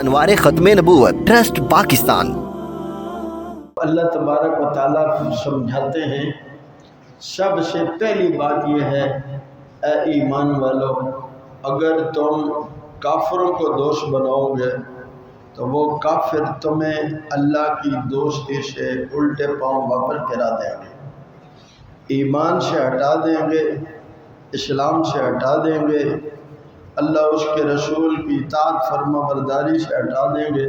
انوار ختم نبوت ٹرسٹ پاکستان۔ اللہ تبارک و تعالیٰ سمجھاتے ہیں، سب سے پہلی بات یہ ہے اے ایمان والو، اگر تم کافروں کو دوست بناؤ گے تو وہ کافر تمہیں اللہ کی دوستی سے الٹے پاؤں واپس پھرا دیں گے، ایمان سے ہٹا دیں گے، اسلام سے ہٹا دیں گے، اللہ اس کے رسول کی اطاعت فرما برداری سے ہٹا دیں گے۔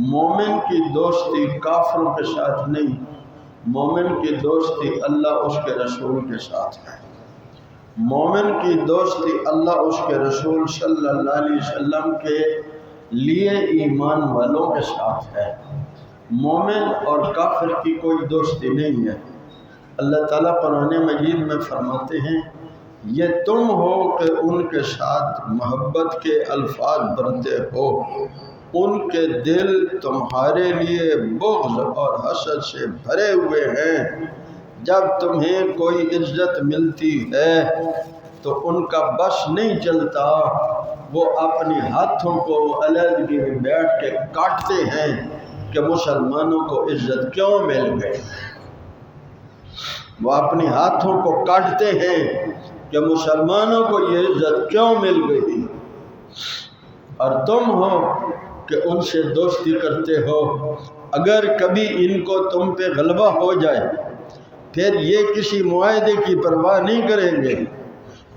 مومن کی دوستی کافروں کے ساتھ نہیں، مومن کی دوستی اللہ اس کے رسول کے ساتھ ہے۔ مومن کی دوستی اللہ اس کے رسول صلی اللہ علیہ وسلم کے لیے ایمان والوں کے ساتھ ہے۔ مومن اور کافر کی کوئی دوستی نہیں ہے۔ اللہ تعالیٰ قرآن مجید میں فرماتے ہیں، یہ تم ہو کہ ان کے ساتھ محبت کے الفاظ برتے ہو، ان کے دل تمہارے لیے بغض اور حسد سے بھرے ہوئے ہیں، جب تمہیں کوئی عزت ملتی ہے تو ان کا بس نہیں چلتا، وہ اپنی ہاتھوں کو علیحدگی میں بیٹھ کے کاٹتے ہیں کہ مسلمانوں کو عزت کیوں مل گئی۔ وہ اپنی ہاتھوں کو کاٹتے ہیں کہ مسلمانوں کو یہ عزت کیوں مل گئی، اور تم ہو کہ ان سے دوستی کرتے ہو۔ اگر کبھی ان کو تم پہ غلبہ ہو جائے پھر یہ کسی معاہدے کی پرواہ نہیں کریں گے،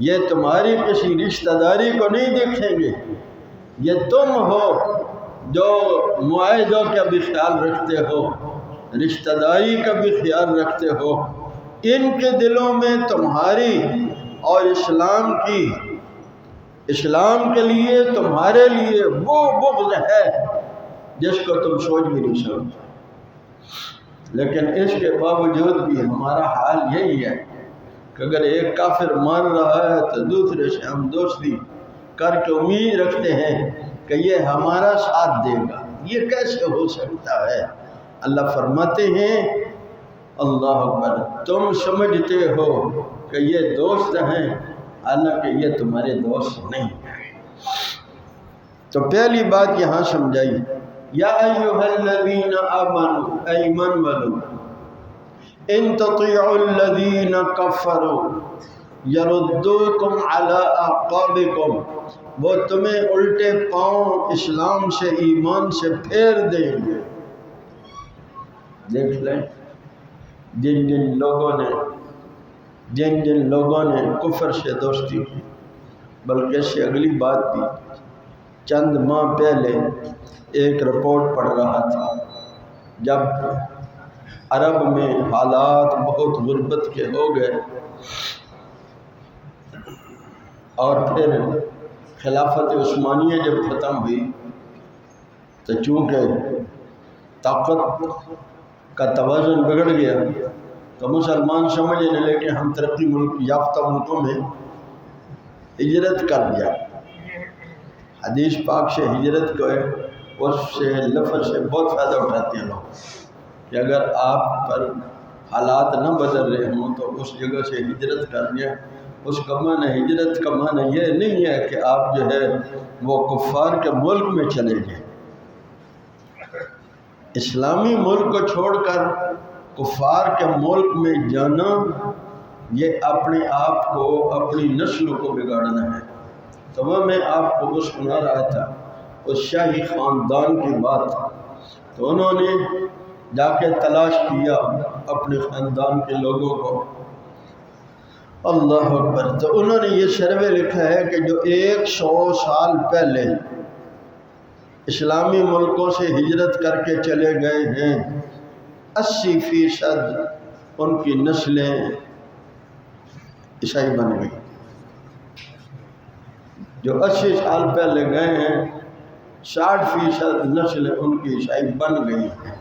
یہ تمہاری کسی رشتہ داری کو نہیں دیکھیں گے، یہ تم ہو جو معاہدوں کا بھی خیال رکھتے ہو، رشتہ داری کا بھی خیال رکھتے ہو۔ ان کے دلوں میں تمہاری اور اسلام کے لیے تمہارے لیے وہ بغض ہے جس کو تم سوچ بھی نہیں سکتے، لیکن اس کے باوجود بھی ہمارا حال یہی ہے کہ اگر ایک کافر مار رہا ہے تو دوسرے سے ہم دوستی کر کے امید رکھتے ہیں کہ یہ ہمارا ساتھ دے گا۔ یہ کیسے ہو سکتا ہے؟ اللہ فرماتے ہیں، اللہ اکبر، تم سمجھتے ہو کہ یہ دوست ہیں، حالانکہ یہ تمہارے دوست نہیں ہیں۔ تو پہلی بات یہاں سمجھائی، یا ایھا الذین آمنوا، اے ایمان والو، ان تطیعوا الذین کفروا یردوکم علی اعقابکم، وہ تمہیں الٹے پاؤں اسلام سے ایمان سے پھیر دیں گے۔ دیکھ لیں جن جن لوگوں نے کفر سے دوستی کی، بلکہ اس سے اگلی بات بھی، چند ماہ پہلے ایک رپورٹ پڑھ رہا تھا، جب عرب میں حالات بہت غربت کے ہو گئے اور پھر خلافت عثمانیہ جب ختم ہوئی تو چونکہ طاقت کا توازن بگڑ گیا تو مسلمان سمجھنے لگے کہ ہم ترقی یافتہ ملکوں میں ہجرت کر دیا۔ حدیث پاک سے ہجرت کو اس سے لفظ سے بہت فائدہ اٹھاتے ہیں لوگ کہ اگر آپ پر حالات نہ بدل رہے ہوں تو اس جگہ سے ہجرت کر دیں۔ اس کا معنی ہجرت کا معنی یہ نہیں ہے کہ آپ جو ہے وہ کفار کے ملک میں چلے گئے۔ اسلامی ملک کو چھوڑ کر کفار کے ملک میں جانا یہ اپنے آپ کو، اپنی نسل کو بگاڑنا ہے۔ تو میں آپ کو وہ سنا رہا تھا اس شاہی خاندان کی بات، تو انہوں نے جا کے تلاش کیا اپنے خاندان کے لوگوں کو، اللہ اکبر، تو انہوں نے یہ سروے لکھا ہے کہ جو 100 سال پہلے اسلامی ملکوں سے ہجرت کر کے چلے گئے ہیں، 80% ان کی نسلیں عیسائی بن گئی۔ جو 80 سال پہلے گئے ہیں 60% نسلیں ان کی عیسائی بن گئی ہیں۔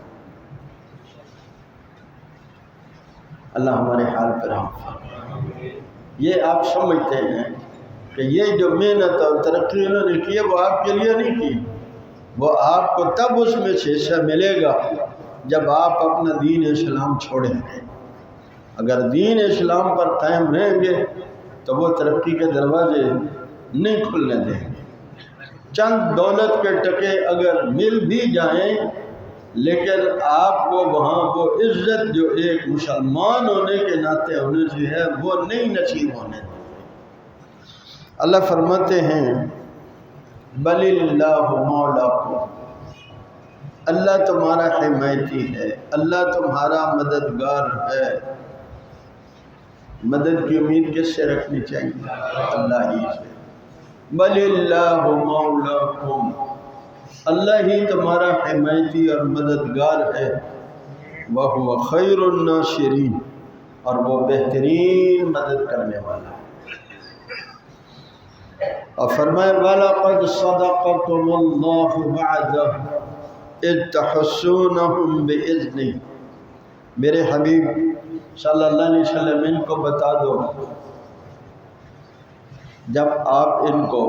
اللہ ہمارے حال پر رحم فرمائے۔ یہ آپ سمجھتے ہیں کہ یہ جو محنت اور ترقی انہوں نے کی ہے وہ آپ کے لیے نہیں کی، وہ آپ کو تب اس میں سے حصہ ملے گا جب آپ اپنا دین اسلام چھوڑیں گے۔ اگر دین اسلام پر قائم رہیں گے تو وہ ترقی کے دروازے نہیں کھلنے دیں گے۔ چند دولت کے ٹکے اگر مل بھی جائیں لیکن آپ کو وہاں وہ عزت جو ایک مسلمان ہونے کے ناطے ہونے سے ہے وہ نہیں نصیب ہونے دیں۔ اللہ فرماتے ہیں بل اللہ مولاکم، اللہ تمہارا حمایتی ہے، اللہ تمہارا مددگار ہے۔ مدد کی امید کس سے رکھنی چاہیے؟ اللہ ہی سے۔ بل اللہ مولاکم، اللہ ہی تمہارا حمایتی اور مددگار ہے۔ وَهُوَ خَيْرُ النَّاصِرِينَ، اور وہ بہترین مدد کرنے والا ہے۔ اور فرمائے وَلَقَدْ صَدَقَكُمُ اللَّهُ وَعْدَهُ إِذْ تَحُسُّونَهُمْ بِإِذْنِهِ، میرے حبیب صلی اللہ علیہ وسلم ان کو بتا دو، جب آپ ان کو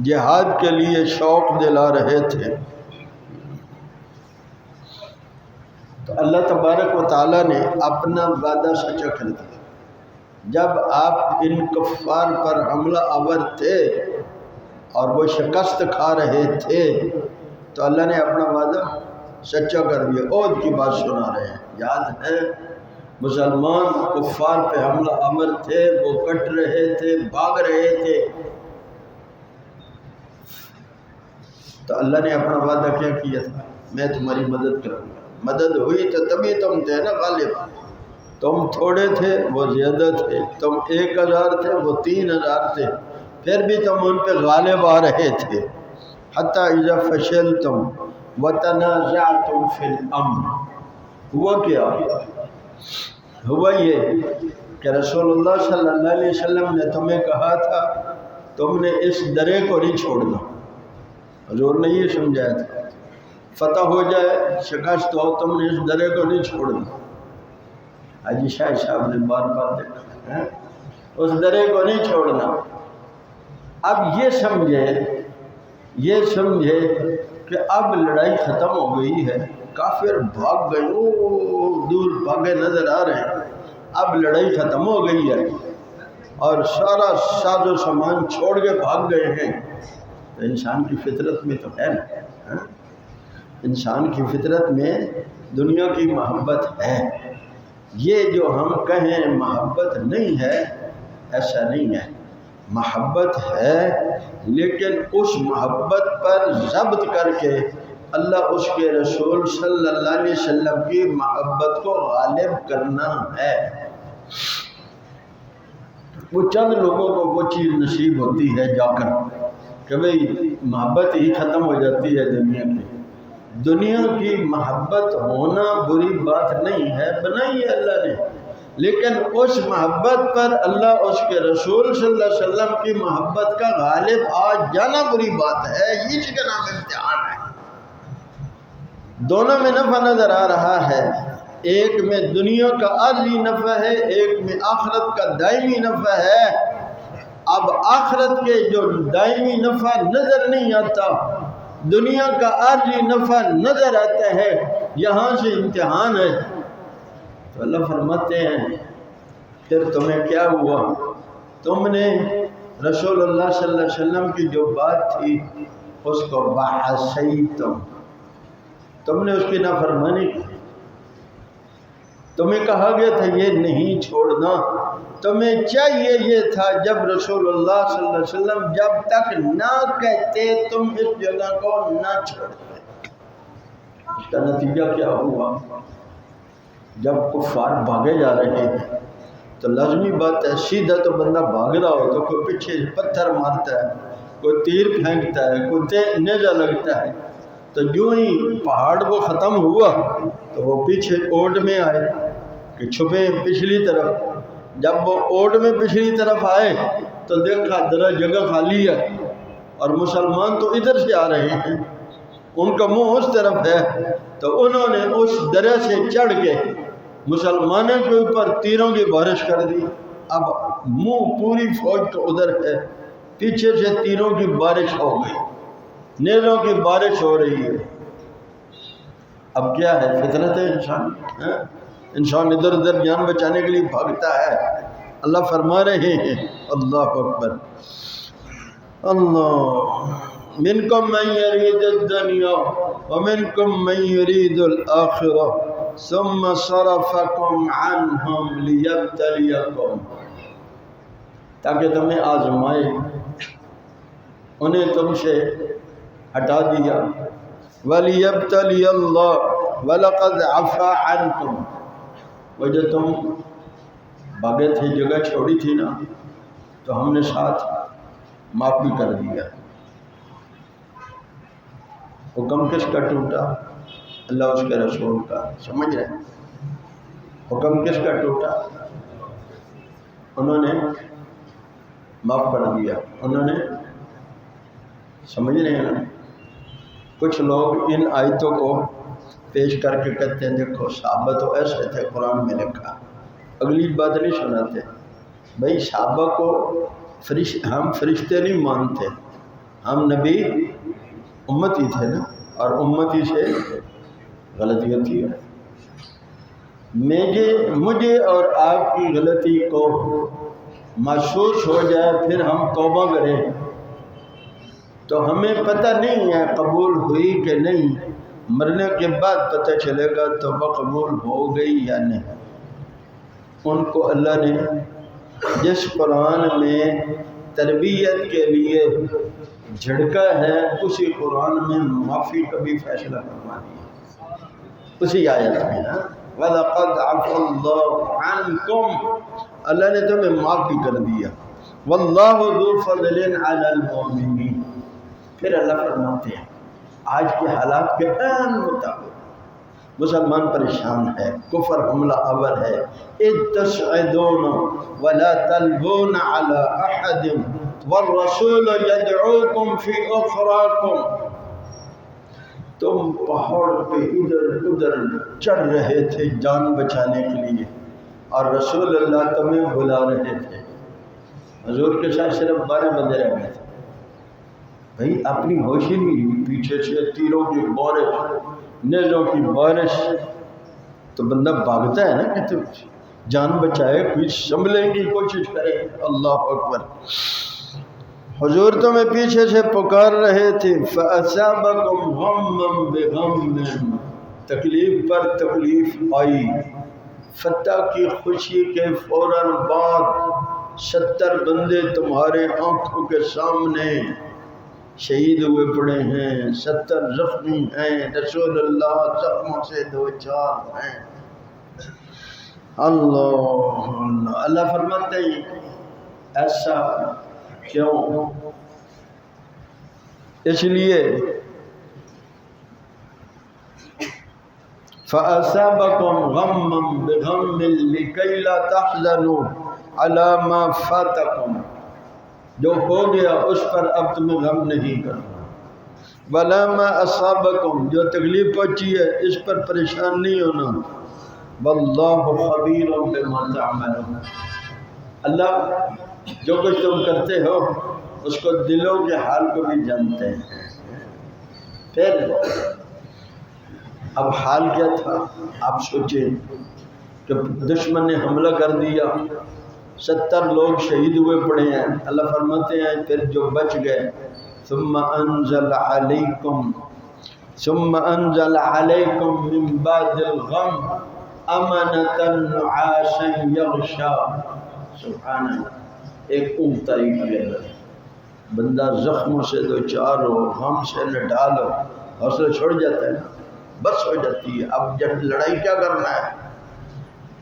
جہاد کے لیے شوق دلا رہے تھے تو اللہ تبارک و تعالیٰ نے اپنا وعدہ سچا کر دیا۔ جب آپ ان کفار پر حملہ آور تھے اور وہ شکست کھا رہے تھے تو اللہ نے اپنا وعدہ سچا کر دیا۔ عہد کی بات سنا رہے ہیں، یاد ہے مسلمان کفار پہ حملہ آور تھے، وہ کٹ رہے تھے، بھاگ رہے تھے، تو اللہ نے اپنا وعدہ کیا کیا تھا؟ میں تمہاری مدد کروں گا۔ مدد ہوئی تو تبھی تم تھے نا غالب۔ تم تھوڑے تھے، وہ زیادہ تھے، تم 1000 تھے، وہ 3000 تھے، پھر بھی تم ان پہ غالب آ رہے تھے۔ حتیٰ اذا فشلتم وتنازعتم فی الامر، ہوا کیا؟ ہوا یہ کہ رسول اللہ صلی اللہ علیہ وسلم نے تمہیں کہا تھا تم نے اس درے کو نہیں چھوڑنا۔ حضور نے یہ سمجھایا تھا فتح ہو جائے، شکست ہو، تم نے اس درے کو نہیں چھوڑنا۔ حاجی شاہ صاحب نے بار بار دیکھا ہے، اس درے کو نہیں چھوڑنا۔ اب یہ سمجھے کہ اب لڑائی ختم ہو گئی ہے، کافر بھاگ گئے، دور بھاگے نظر آ رہے ہیں، اب لڑائی ختم ہو گئی ہے اور سارا ساز و سامان چھوڑ کے بھاگ گئے ہیں۔ تو انسان کی فطرت میں تو ہے نا، انسان کی فطرت میں دنیا کی محبت ہے۔ یہ جو ہم کہیں محبت نہیں ہے، ایسا نہیں ہے، محبت ہے، لیکن اس محبت پر ضبط کر کے اللہ اس کے رسول صلی اللہ علیہ وسلم کی محبت کو غالب کرنا ہے۔ وہ چند لوگوں کو وہ چیز نصیب ہوتی ہے جا کر کہ بھئی محبت ہی ختم ہو جاتی ہے دنیا کی۔ دنیا کی محبت ہونا بری بات نہیں ہے، بنائی ہے اللہ نے، لیکن اس محبت پر اللہ اس کے رسول صلی اللہ علیہ وسلم کی محبت کا غالب آ جانا بری بات ہے۔ اس کا نام امتحان ہے۔ دونوں میں نفع نظر آ رہا ہے، ایک میں دنیا کا عارضی نفع ہے، ایک میں آخرت کا دائمی نفع ہے۔ اب آخرت کے جو دائمی نفع نظر نہیں آتا، دنیا کا عارضی نفع نظر آتا ہے، یہاں سے امتحان ہے۔ تو اللہ فرماتے ہیں پھر تمہیں کیا ہوا؟ تم نے رسول اللہ صلی اللہ علیہ وسلم کی جو بات تھی اس کو بحثیتم، تم نے اس کی نافرمانی کی۔ تمہیں کہا گیا تھا یہ نہیں چھوڑنا، تمہیں چاہیے یہ تھا جب رسول اللہ صلی اللہ علیہ وسلم جب تک نہ کہتے تم اس جگہ کو نہ چھوڑتے۔ اس کا نتیجہ کیا ہوا؟ جب کفار بھاگے جا رہے ہیں تو لازمی بات ہے، سیدھا تو بندہ بھاگ رہا ہو تو کوئی پیچھے پتھر مارتا ہے، کوئی تیر پھینکتا ہے، کوئی نیزہ لگتا ہے۔ تو جو ہی پہاڑ کو ختم ہوا تو وہ پیچھے اوٹ میں آئے کہ چھپے پچھلی طرف۔ جب وہ اوٹ میں پچھلی طرف آئے تو دیکھا ذرا جگہ خالی ہے اور مسلمان تو ادھر سے آ رہے ہیں، ان کا منہ اس طرف ہے، تو انہوں نے اس درہ سے چڑھ کے مسلمانوں کے اوپر تیروں کی بارش کر دی۔ اب منہ پوری فوج تو ادھر ہے، پیچھے سے تیروں کی بارش ہو گئی، نیزوں کی بارش ہو رہی ہے۔ اب کیا ہے؟ فطرت ہے انسان، انسان ادھر ادھر جان بچانے کے لیے بھاگتا ہے۔ اللہ فرما رہے ہیں، اللہ اکبر، اللہ منکم من یرید الدنیا ومنکم من یرید الآخرہ ثم صرفکم عنہم لیبتلیکم، تاکہ تمہیں آزمائے، انہیں تم سے ہٹا دیا۔ وَلِيَبْتَلِيَ اللَّهُ وَلَقَدْ عَفَا عَنْكُمْ، وہ جو تم بھاگے تھے، جگہ چھوڑی تھی نا، تو ہم نے ساتھ معاف بھی کر دیا۔ حکم کس کا ٹوٹا؟ اللہ اس کے رسول کا، سمجھ رہے ہیں؟ حکم کس کا ٹوٹا؟ انہوں نے معاف کر دیا، انہوں نے، سمجھ رہے ہیں نا؟ کچھ لوگ ان آیتوں کو پیش کر کے کہتے ہیں دیکھو صحابہ تو ایسے تھے، قرآن میں لکھا، اگلی بات نہیں سناتے۔ بھائی صحابہ کو ہم فرشتے نہیں مانتے، ہم نبی امتی تھے نا، اور امتی سے غلطی ہوتی ہے۔ مجھے اور آپ کی غلطی کو محسوس ہو جائے، پھر ہم توبہ کریں تو ہمیں پتہ نہیں ہے قبول ہوئی کہ نہیں، مرنے کے بعد پتہ چلے گا توبہ قبول ہو گئی یا نہیں۔ ان کو اللہ نے جس قرآن میں تربیت کے لیے جھڑکا ہے، اسی قرآن میں معافی کا بھی فیصلہ فرما دیا، اسی آیت میں نا، وَلَقَدْ عَفَا اللَّهُ عَنْكُمْ، اللہ نے تمہیں معاف بھی کر دیا، وَاللَّهُ ذُو فَضْلٍ عَلَى الْمُؤْمِنِينَ۔ پھر اللہ فرماتے ہیں آج کے حالات کے عین مطابق مسلمان پریشان ہے، کفر حملہ آور ہے، اذ تسعدون ولا تلوون على احد والرسول يدعوكم في اخراكم، تم پہاڑ پہ ادھر ادھر چڑھ رہے تھے جان بچانے کے لیے، اور رسول اللہ تمہیں بلا رہے تھے۔ حضور کے ساتھ صرف 12 بندے رہ گئے تھے۔ بھئی اپنی ہوش ہی نہیں، پیچھے سے تیروں کی بارش، نیزوں کی بارش، تو بندہ بھاگتا ہے نا کہ تو جان بچائے، کچھ سنبھلنے کی کوشش کرے۔ اللہ اکبر۔ حضور تمہیں پیچھے سے پکار رہے تھے، فَأَصَابَكُمْ غَمًّا بِغَمٍّ، تکلیف پر تکلیف آئی، فتح کی خوشی کے فوراً بعد 70 بندے تمہارے آنکھوں کے سامنے شہید ہوئے پڑے ہیں، 70 زخمی ہیں، رسول اللہ زخموں سے 2-4 ہیں۔ اللہ اللہ فرماتے ہیں ایسا کیوں؟ اس لیے فَأَصَابَكُمْ غَمًّا بِغَمٍّ لِكَيْ لَا تَحْزَنُوا عَلَى مَا فَاتَكُمْ، جو ہو گیا اس پر اب تمہیں غم نہیں کرنا، وَلَا مَا أَصَابَكُمْ، جو تکلیف پہنچی ہے اس پر پریشان نہیں ہونا، وَاللَّهُ خَبِيرٌ بِمَا تَعْمَلُونَ، اللہ جو کچھ تم کرتے ہو اس کو دلوں کے حال کو بھی جانتے ہیں۔ پھر اب حال کیا تھا آپ سوچیں کہ دشمن نے حملہ کر دیا، 70 لوگ شہید ہوئے پڑے ہیں۔ اللہ فرماتے ہیں پھر جو بچ گئے، ثم انزل علیکم من بعد الغم امنة نعاسا یغشا، سبحان اللہ، ایک اونگ تاریخ ہے، بندہ زخموں سے 2-4 ہو، غم سے نڈال ہو، حوصلہ چھوڑ جاتا ہے نا، بس ہو جاتی ہے، اب جب لڑائی کیا کرنا ہے،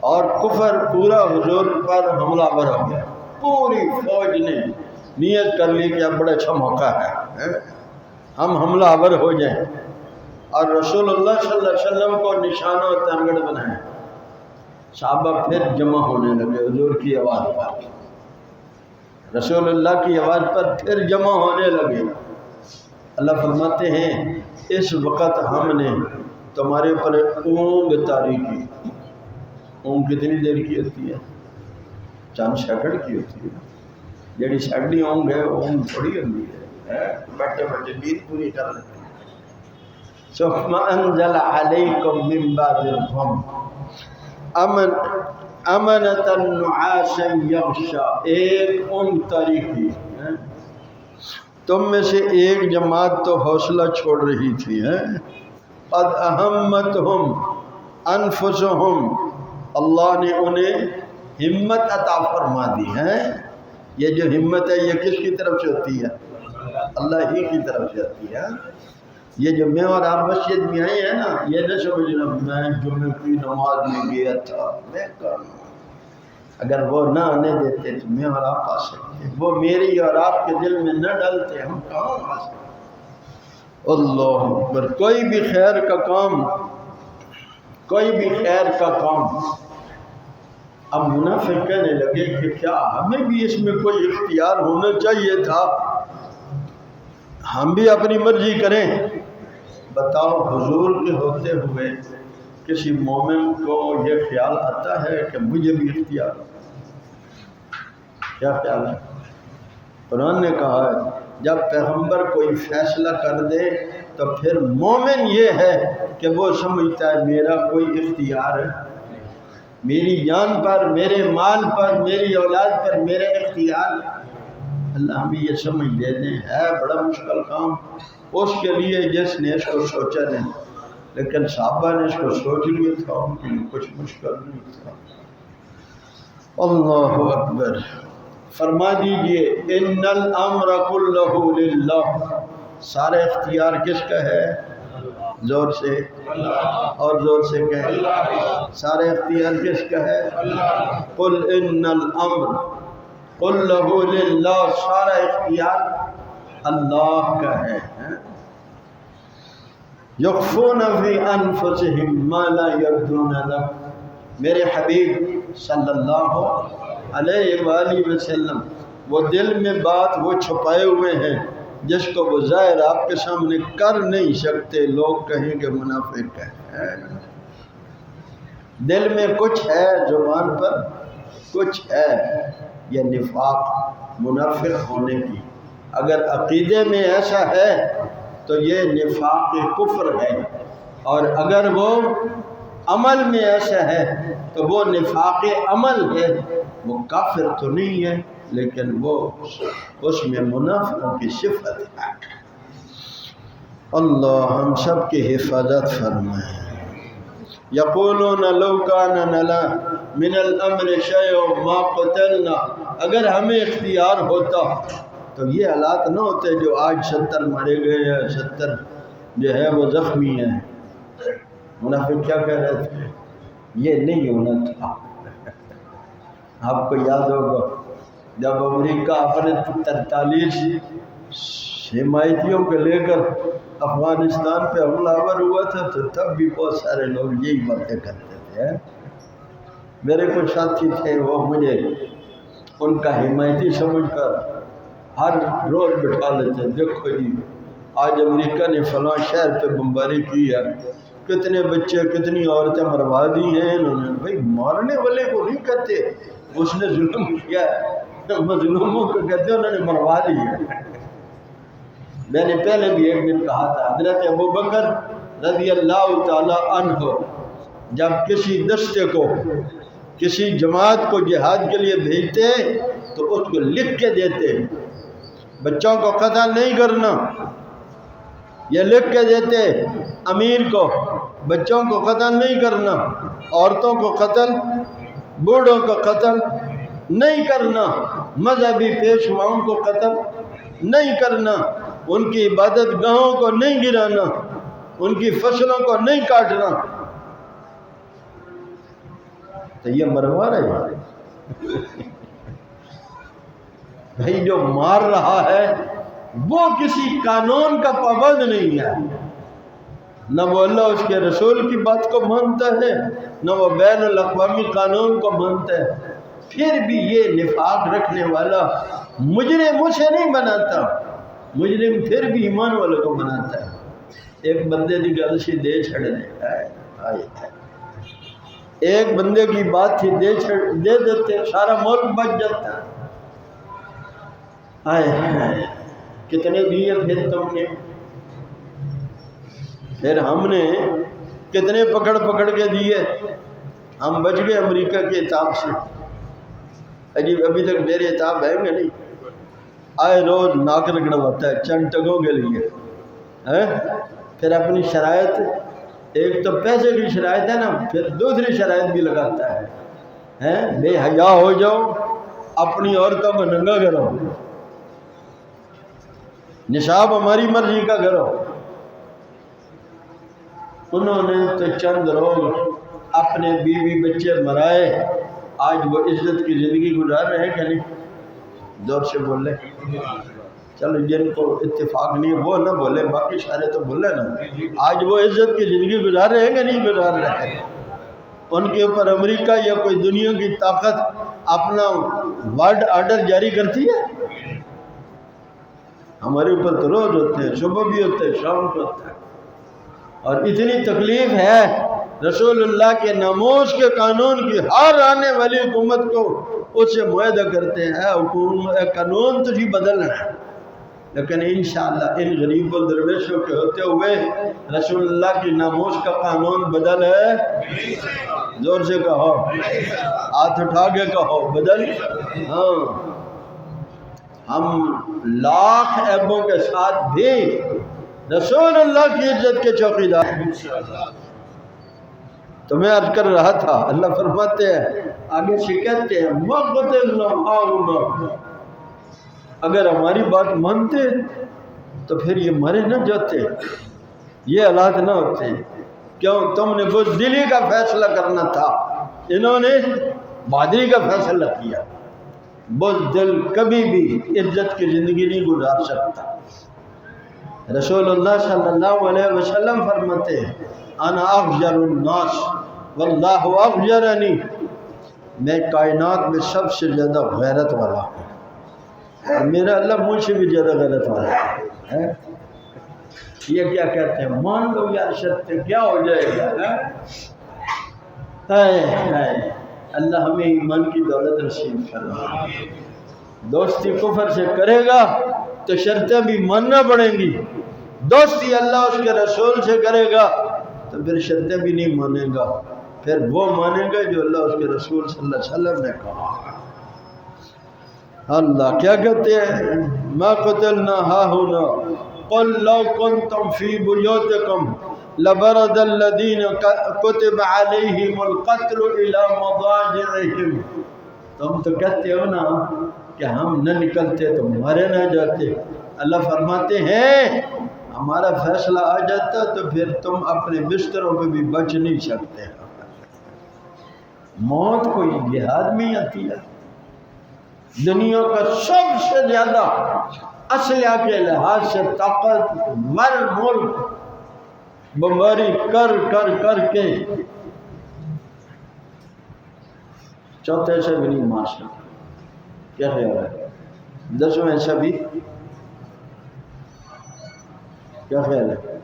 اور کفر پورا حضور پر حملہ آور ہو گیا، پوری فوج نے نیت کر لی کہ اب بڑا اچھا موقع ہے ہم حملہ آور ہو جائیں، اور رسول اللہ صلی اللہ علیہ وسلم کو نشانہ و ترگڑ بنائیں۔ صحابہ پھر جمع ہونے لگے حضور کی آواز پر، رسول اللہ کی آواز پر پھر جمع ہونے لگے۔ اللہ فرماتے ہیں اس وقت ہم نے تمہارے اوپر اونگ طاری کی۔ اونگ کتنی دیر کی ہوتی ہے؟ چند سیکنڈ کی ہوتی ہے۔ جڑی ساڈی اونگ ہے اونگ تھوڑی ہوتی ہے، بیٹھے بیٹھے نیند پوری کر لیتے ہیں۔ ثم انزل علیکم من بعد الغم امنة نعاسا یغشا، ایک اونگ طاری کی، تم میں سے ایک جماعت تو حوصلہ چھوڑ رہی تھی قد اہمتہم انفسہم، اللہ نے انہیں ہمت عطا فرما دی ہے۔ یہ جو ہمت ہے یہ کس کی طرف سے ہوتی ہے؟ اللہ ہی کی طرف سے ہوتی ہے۔ یہ جو میں اور آپ مسجد میں آئے ہیں نا، یہ نہ سمجھنا میں جمعہ کی نماز میں گیا تھا، میں کروں، اگر وہ نہ آنے دیتے تو میں اور آپ آ سکتے، وہ میری اور آپ کے دل میں نہ ڈالتے ہم کہاں آ سکتے۔ اللہ اکبر۔ کوئی بھی خیر کا کام اب منافق کہنے لگے کہ کیا ہمیں بھی اس میں کوئی اختیار ہونا چاہیے تھا، ہم بھی اپنی مرضی کریں؟ بتاؤ حضور کے ہوتے ہوئے کسی مومن کو یہ خیال آتا ہے کہ مجھے بھی اختیار ہو؟ کیا خیال ہے؟ قرآن نے کہا ہے جب پیغمبر کوئی فیصلہ کر دے تو پھر مومن یہ ہے کہ وہ سمجھتا ہے میرا کوئی اختیار ہے، میری جان پر، میرے مال پر، میری اولاد پر میرا اختیار۔ اللہ ہمیں یہ سمجھ دے دیں، ہے بڑا مشکل کام اس کے لیے جس نے اس کو سوچا نہیں، لیکن صحابہ نے اس کو سوچ لیا تھا، ان کے لیے کچھ مشکل نہیں تھا۔ اللہ اکبر۔ فرما دیجئے ان الامر کلہ للہ، سارا اختیار کس کا ہے؟ زور سے اور زور سے کہیں، سارا اختیار کس کا ہے؟ قل ان الامر کلہ للہ، سارا اختیار اللہ کا ہے۔ یخفون فی انفسہم ما لا یبدون لک، میرے حبیب صلی اللہ علیہ وآلہ وسلم وہ دل میں بات وہ چھپائے ہوئے ہیں جس کو وہ ظاہر آپ کے سامنے کر نہیں سکتے، لوگ کہیں کہ منافق ہے۔ دل میں کچھ ہے، زبان پر کچھ ہے، یہ نفاق منافق ہونے کی۔ اگر عقیدے میں ایسا ہے تو یہ نفاق کفر ہے، اور اگر وہ عمل میں ایسا ہے تو وہ نفاق عمل ہے، وہ کافر تو نہیں ہے لیکن وہ اس میں منافقوں کی صفت ہے۔ اللہ ہم سب کی حفاظت فرمائے۔ یقولون لو کان لنا من الامر شیء ما قتلنا، اگر ہمیں اختیار ہوتا تو یہ حالات نہ ہوتے جو آج 70 مارے گئے ہیں، 70 جو ہے وہ زخمی ہیں۔ منافق کیا کہہ رہے تھے؟ یہ نہیں ہونا تھا۔ آپ کو یاد ہوگا جب امریکہ اپنے 43 حمایتیوں کو لے کر افغانستان پہ حملہ آور ہوا تھا تو تب بھی بہت سارے لوگ یہی باتیں کرتے تھے۔ میرے کچھ ساتھی تھے، وہ مجھے ان کا حمایتی سمجھ کر ہر روز بٹھا لیتے، دیکھو جی آج امریکہ نے فلاں شہر پہ بمباری کی ہے، کتنے بچے کتنی عورتیں مروا دی ہیں انہوں نے۔ بھائی مارنے والے کو نہیں کہتے اس نے ظلم کیا ہے، مظلوموں کو کہتے ہیں انہوں نے مروا دی ہے۔ میں نے پہلے بھی ایک دن کہا تھا، حضرت ابوبکر رضی اللہ تعالی عنہ جب کسی دستے کو، کسی جماعت کو جہاد کے لیے بھیجتے تو اس کو لکھ کے دیتے، بچوں کو قتل نہیں کرنا، یہ لکھ کے دیتے امیر کو، بچوں کو قتل نہیں کرنا، عورتوں کو قتل، بوڑھوں کو قتل نہیں کرنا، مذہبی پیشواؤں کو قتل نہیں کرنا، ان کی عبادت گاہوں کو نہیں گرانا، ان کی فصلوں کو نہیں کاٹنا۔ تو یہ مروا رہے ہیں بھائی، جو مار رہا ہے وہ کسی قانون کا پابند نہیں ہے، نہ وہ اللہ اس کے رسول کی بات کو مانتا ہے، نہ وہ بین الاقوامی قانون کو مانتا ہے، پھر بھی یہ نفاق رکھنے والا مجرم اسے نہیں بناتا، مجرم پھر بھی ایمان والوں کو بناتا ہے۔ ایک بندے کی گل سی دے چھڑ دے، ایک بندے کی بات تھی دے دیتے، سارا ملک بچ جاتا۔ کتنے دیے پھر تم نے، پھر ہم نے کتنے پکڑ پکڑ کے دیے، ہم بچ گئے امریکہ کے عتاب سے۔ عجیب، ابھی تک میرے عتاب ہے کہ نہیں؟ آئے روز ناک رگڑواتا ہے چند ٹکوں کے لیے، پھر اپنی شرائط، ایک تو پیسے کی شرائط ہے نا، پھر دوسری شرائط بھی لگاتا ہے، بے حیا ہو جاؤ، اپنی عورتوں کو ننگا کرو، نصاب ہماری مرضی کا کرو۔ انہوں نے تو چند روز اپنے بیوی بچے مرائے، آج وہ عزت کی زندگی گزار رہے ہیں کہ نہیں؟ زور سے بولے، چلو جن کو اتفاق نہیں وہ نہ بولے، باقی سارے تو بولے نا۔ آج وہ عزت کی زندگی گزار رہے ہیں کہ نہیں گزار رہے ہیں؟ ان کے اوپر امریکہ یا کوئی دنیا کی طاقت اپنا ورڈ آرڈر جاری کرتی ہے؟ ہمارے اوپر تو روز ہوتے ہیں، صبح بھی ہوتے ہیں، شام کو ہوتا ہے، اور اتنی تکلیف ہے رسول اللہ کے ناموس کے قانون کی ہر آنے والی حکومت کو اس سے معاہدہ کرتے ہیں، قانون تو جی بدلنا ہے، لیکن انشاءاللہ ان غریب الدرویشوں کے ہوتے ہوئے رسول اللہ کی ناموس کا قانون بدل ہے؟ زور سے کہو، ہاتھ اٹھا کے کہو، بدل؟ ہاں، ہم لاکھ عیبوں کے ساتھ بھی رسول اللہ کی عزت کے چوکیدار ہیں۔ تو میں عرض کر رہا تھا، اللہ فرماتے ہیں آگے سے کہتے ہیں وَقْتِلْنَا اگر ہماری بات مانتے تو پھر یہ مرے نہ جاتے، یہ حالات نہ ہوتے۔ کیوں؟ تم نے بزدلی کا فیصلہ کرنا تھا، انہوں نے بہادری کا فیصلہ کیا۔ بزدل کبھی بھی عزت کی زندگی نہیں گزار سکتا۔ رسول اللہ صلی اللہ علیہ وسلم فرماتے ہیں انا افجر الناس واللہ افجرنی، میں کائنات میں سب سے زیادہ غیرت والا ہوں، اور میرا اللہ مجھ سے بھی زیادہ غیرت والا ہے۔ یہ کیا کہتے ہیں؟ مان لو یار شرط کیا ہو جائے گا؟ اللہ ہمیں ایمان کی دولت نصیب فرمائے۔ دوستی کفر سے کرے گا تو شرطیں بھی ماننا پڑیں گی، دوستی اللہ اس کے رسول سے کرے گا تو پھر شرطیں بھی نہیں مانے گا، پھر وہ مانے گا جو اللہ اس کے رسول صلی اللہ علیہ وسلم نے کہا۔ اللہ کیا کہتے ہیں؟ ما قتلنا ہاہنا قل لو کنتم فی بیوتکم لبرز الذین کتب علیہم القتل الی مضاجعہم۔ تم تو کہتے ہو نا کہ ہم نہ نکلتے تو مارے نہ جاتے، اللہ فرماتے ہیں ہمارا فیصلہ آ جاتا تو پھر تم اپنے بستروں پہ بھی بچ نہیں سکتے۔ موت کوئی جہاد میں آتی ہے؟ دنیا کا سب سے زیادہ اسلحہ کے لحاظ سے طاقت ور ملک بمباری کر کر کر کے چوتھے سے بھی نہیں مار سکتا۔ کیا خیال ہے؟ 10ویں ایسا بھی؟ کیا خیال ہے؟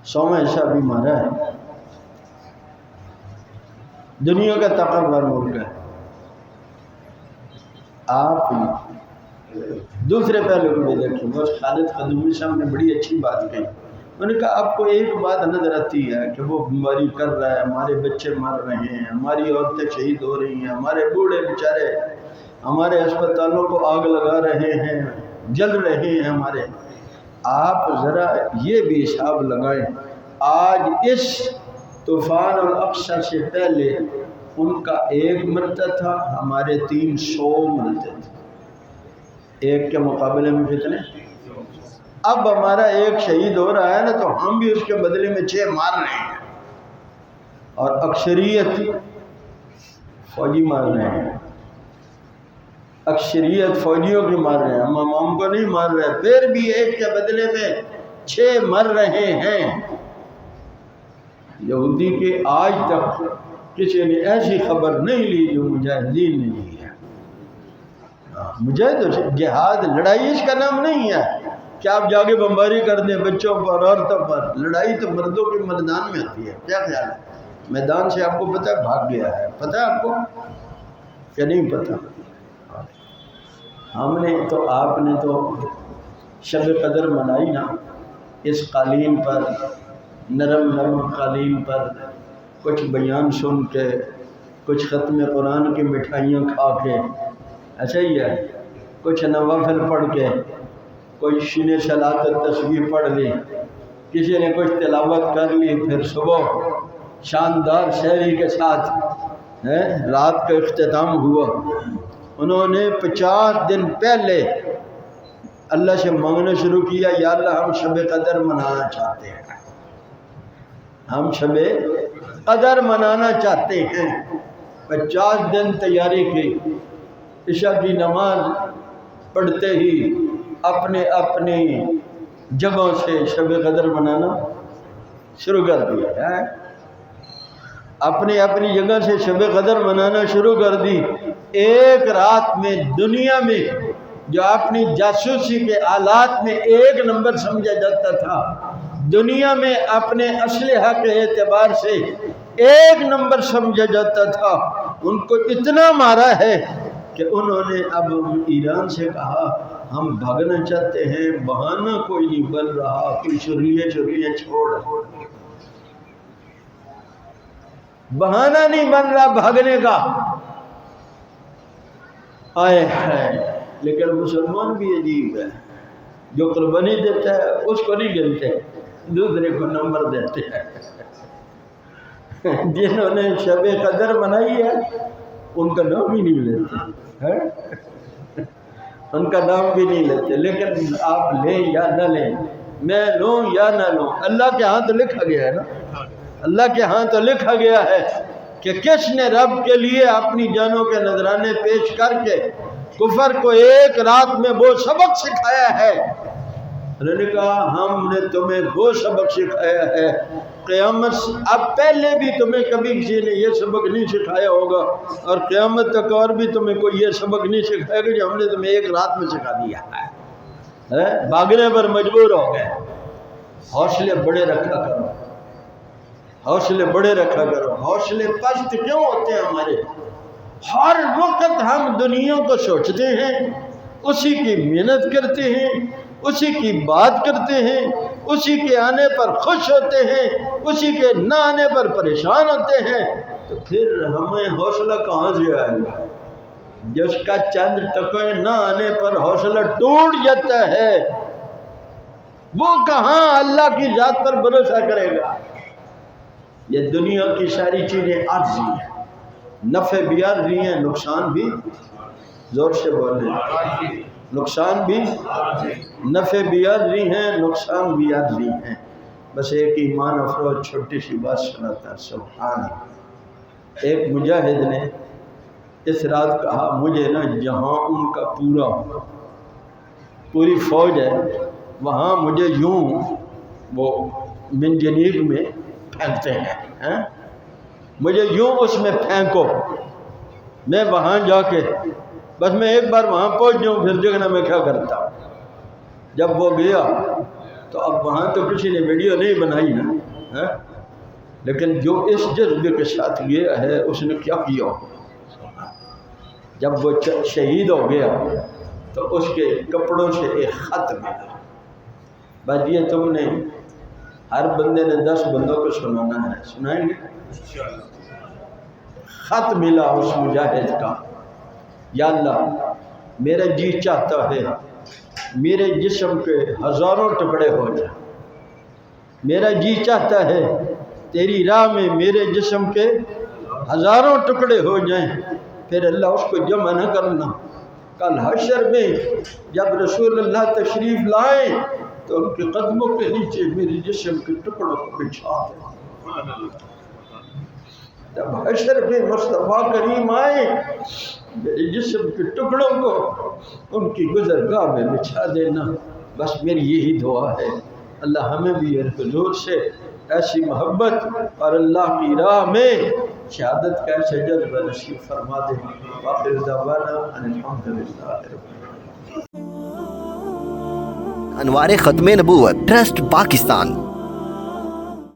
100واں ایسا بھی مارا ہے؟ دنیا کا طاقتور ملک ہے۔ آپ دوسرے پہلو کو بھی دیکھیں، وہ خالد قدومی صاحب نے بڑی اچھی بات کہی، انہوں نے کہا آپ کو ایک بات نظر آتی ہے کہ وہ بیماری کر رہا ہے، ہمارے بچے مر رہے ہیں، ہماری عورتیں شہید ہو رہی ہیں، ہمارے بوڑھے بیچارے ہمارے اسپتالوں کو آگ لگا رہے ہیں، جل رہے ہیں ہمارے۔ آپ ذرا یہ بھی حساب لگائیں، آج اس طوفان الاقصی سے پہلے ان کا ایک مرتا تھا، ہمارے 300 مرتے تھے، ایک کے مقابلے میں کتنے؟ اب ہمارا ایک شہید ہو رہا ہے نا تو ہم بھی اس کے بدلے میں 6 مار رہے ہیں، اور اکثریت فوجی مار رہے ہیں، اکثریت فوجیوں کی مار رہے ہیں، ہم عوام کو نہیں مار رہے، پھر بھی ایک کے بدلے میں 6 مر رہے ہیں۔ یہودی کے آج تک کسی نے ایسی خبر نہیں لی جو مجاہدین نے لی ہے۔ مجاہد جہاد لڑائی اس کا نام نہیں ہے کہ آپ جا کے بمباری کر دیں بچوں پر عورتوں پر، لڑائی تو مردوں کے میدان میں آتی ہے۔ کیا خیال ہے؟ میدان سے آپ کو پتہ ہے بھاگ گیا ہے، پتہ ہے آپ کو کہ نہیں پتہ؟ ہم نے تو آپ نے تو شب قدر منائی نا، اس قالین پر، نرم نرم قالین پر کچھ بیان سن کے، کچھ ختم قرآن کی مٹھائیاں کھا کے، ایسا ہی ہے کچھ نوافل پڑھ کے، کوئی شین صلاۃ التسبیح پڑھ لی، کسی نے کچھ تلاوت کر لی، پھر صبح شاندار شاعری کے ساتھ رات کا اختتام ہوا۔ انہوں نے 50 دن پہلے اللہ سے مانگنا شروع کیا، یا اللہ ہم شب قدر منانا چاہتے ہیں، ہم شب قدر منانا چاہتے ہیں۔ 50 دن تیاری کی، عشاء کی نماز پڑھتے ہی اپنے اپنی جگہوں سے شب قدر منانا شروع کر دیا ہے، اپنی اپنی جگہ سے شب قدر منانا شروع کر دی۔ ایک رات میں دنیا میں جو اپنی جاسوسی کے آلات میں 1 نمبر سمجھا جاتا تھا، دنیا میں اپنے اسلحہ کے اعتبار سے 1 نمبر سمجھا جاتا تھا، ان کو اتنا مارا ہے کہ انہوں نے اب ایران سے کہا ہم بھاگنا چاہتے ہیں، بہانہ کوئی نہیں بن رہا، کوئی چریاں چھوڑ، بہانہ نہیں بن رہا بھاگنے کا۔ آئے ہے، لیکن مسلمان بھی عجیب ہے، جو قربانی دیتا ہے اس کو نہیں گنتے، دوسرے کو نمبر دیتے ہیں۔ جنہوں نے شب قدر منائی ہے ان کا نام ہی نہیں لیتے، ان کا نام بھی نہیں لیتے، لیکن آپ لیں یا نہ لیں، میں لوں یا نہ لوں، اللہ کے ہاں تو لکھا گیا ہے نا، اللہ کے ہاں تو لکھا گیا ہے کہ کس نے رب کے لیے اپنی جانوں کے نذرانے پیش کر کے کفر کو ایک رات میں وہ سبق سکھایا ہے۔ انہوں نے کہا ہم نے تمہیں وہ سبق سکھایا ہے، قیامت اب پہلے بھی تمہیں کبھی کسی نے یہ سبق نہیں سکھایا ہوگا، اور قیامت تک اور بھی تمہیں کوئی یہ سبق نہیں سکھائے گا جو ہم نے تمہیں ایک رات میں سکھا دیا ہے۔ بھاگنے پر مجبور ہو گئے۔ حوصلے بڑے رکھا کرو، حوصلے بڑے رکھا کرو۔ حوصلے پست کیوں ہوتے ہیں ہمارے؟ ہر وقت ہم دنیا کو سوچتے ہیں، اسی کی محنت کرتے ہیں، اسی کی بات کرتے ہیں، اسی کے آنے پر خوش ہوتے ہیں، اسی کے نہ آنے پر پریشان ہوتے ہیں، تو پھر ہمیں حوصلہ کہاں سے آئے گا؟ جس کا چند ٹکے نہ آنے پر حوصلہ ٹوٹ جاتا ہے، وہ کہاں اللہ کی ذات پر بھروسہ کرے گا؟ یہ دنیا کی ساری چیزیں عارضی ہیں، نفع بھی عارضی ہیں، نقصان بھی، زور سے بولیں، نقصان بھی، نفع بھی عارضی ہیں، نقصان بھی عارضی ہیں۔ بس ایک ایمان افروز چھوٹی سی بات سناتا، سبحان اللہ۔ ایک مجاہد نے اس رات کہا مجھے نا جہاں ان کا پوری فوج ہے وہاں مجھے یوں وہ منجنیق میں پھینکتے ہیں، مجھے یوں اس میں پھینکو، میں وہاں جا کے بس میں ایک بار وہاں پہنچ جاؤں، پھر دیکھنا میں کیا کرتا ہوں۔ جب وہ گیا تو اب وہاں تو کسی نے ویڈیو نہیں بنائی نا، لیکن جو اس جذبے کے ساتھ گیا ہے اس نے کیا کیا۔ جب وہ شہید ہو گیا تو اس کے کپڑوں سے ایک خط ملا، بس یہ تم نے ہر بندے نے 10 بندوں کو سنانا ہے، سنائیں گے؟ خط ملا اس مجاہد کا، یا اللہ میرا جی چاہتا ہے میرے جسم کے 1000 ٹکڑے ہو جائیں، میرا جی چاہتا ہے تیری راہ میں میرے جسم کے 1000 ٹکڑے ہو جائیں، پھر اللہ اس کو جمع نہ کرنا۔ کل حشر میں جب رسول اللہ تشریف لائیں تو ان کے قدموں کے نیچے میرے جسم کے ٹکڑوں کو بچھا دیں۔ جب حشر میں مصطفیٰ کریم آئے میرے جسم کے ٹکڑوں کو ان کی گزرگاہ میں بچھا دینا۔ بس میری یہی دعا ہے، اللہ ہمیں بھی حضور سے ایسی محبت اور اللہ کی راہ میں شہادت کا ایسے جذبہ نصیب فرما دے۔ وآخر دعوانا ان الحمدللہ رب العالمین۔ انوار ختم نبوت ٹرسٹ پاکستان۔